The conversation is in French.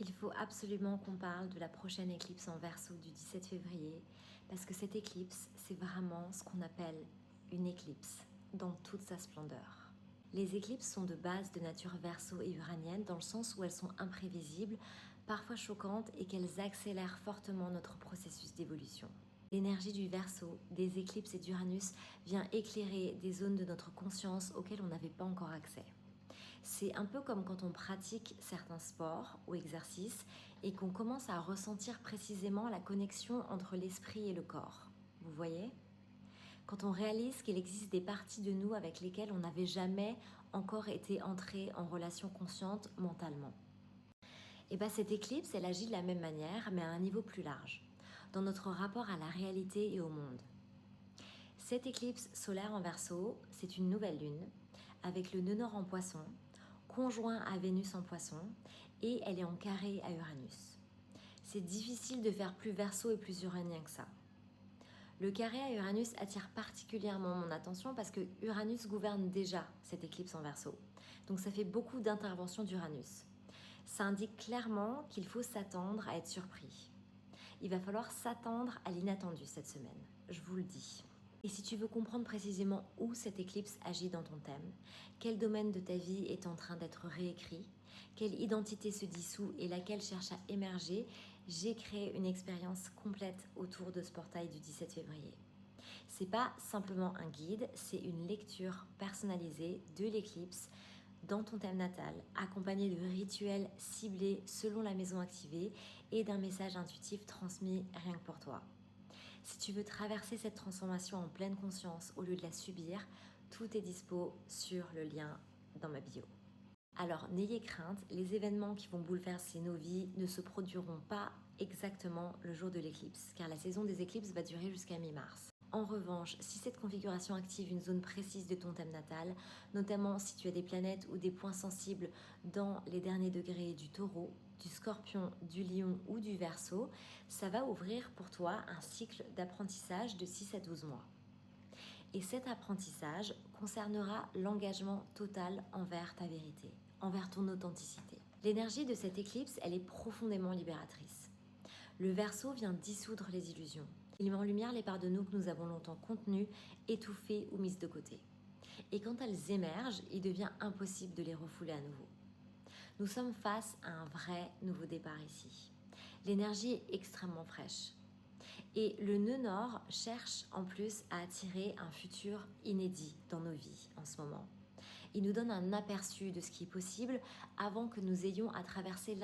Il faut absolument qu'on parle de la prochaine éclipse en Verseau du 17 février parce que cette éclipse, c'est vraiment ce qu'on appelle une éclipse dans toute sa splendeur. Les éclipses sont de base de nature Verseau et uranienne dans le sens où elles sont imprévisibles, parfois choquantes et qu'elles accélèrent fortement notre processus d'évolution. L'énergie du Verseau, des éclipses et d'Uranus vient éclairer des zones de notre conscience auxquelles on n'avait pas encore accès. C'est un peu comme quand on pratique certains sports ou exercices et qu'on commence à ressentir précisément la connexion entre l'esprit et le corps. Vous voyez ? Quand on réalise qu'il existe des parties de nous avec lesquelles on n'avait jamais encore été entré en relation consciente mentalement. Et bien cette éclipse, elle agit de la même manière, mais à un niveau plus large, dans notre rapport à la réalité et au monde. Cette éclipse solaire en Verseau, c'est une nouvelle lune, avec le nœud nord en Poisson, conjoint à Vénus en Poisson, et elle est en carré à Uranus. C'est difficile de faire plus Verseau et plus uranien que ça. Le carré à Uranus attire particulièrement mon attention parce que Uranus gouverne déjà cette éclipse en Verseau. Donc ça fait beaucoup d'interventions d'Uranus. Ça indique clairement qu'il faut s'attendre à être surpris. Il va falloir s'attendre à l'inattendu cette semaine, je vous le dis. Et si tu veux comprendre précisément où cette éclipse agit dans ton thème, quel domaine de ta vie est en train d'être réécrit, quelle identité se dissout et laquelle cherche à émerger, j'ai créé une expérience complète autour de ce portail du 17 février. C'est pas simplement un guide, c'est une lecture personnalisée de l'éclipse dans ton thème natal, accompagné de rituels ciblés selon la maison activée et d'un message intuitif transmis rien que pour toi. Si tu veux traverser cette transformation en pleine conscience au lieu de la subir, tout est dispo sur le lien dans ma bio. Alors n'ayez crainte, les événements qui vont bouleverser nos vies ne se produiront pas exactement le jour de l'éclipse, car la saison des éclipses va durer jusqu'à mi-mars. En revanche, si cette configuration active une zone précise de ton thème natal, notamment si tu as des planètes ou des points sensibles dans les derniers degrés du Taureau, du Scorpion, du Lion ou du Verseau, ça va ouvrir pour toi un cycle d'apprentissage de 6 à 12 mois. Et cet apprentissage concernera l'engagement total envers ta vérité, envers ton authenticité. L'énergie de cette éclipse, elle est profondément libératrice. Le Verseau vient dissoudre les illusions. Il met en lumière les parts de nous que nous avons longtemps contenues, étouffées ou mises de côté. Et quand elles émergent, il devient impossible de les refouler à nouveau. Nous sommes face à un vrai nouveau départ ici. L'énergie est extrêmement fraîche. Et le nœud nord cherche en plus à attirer un futur inédit dans nos vies en ce moment. Il nous donne un aperçu de ce qui est possible avant que nous ayons à traverser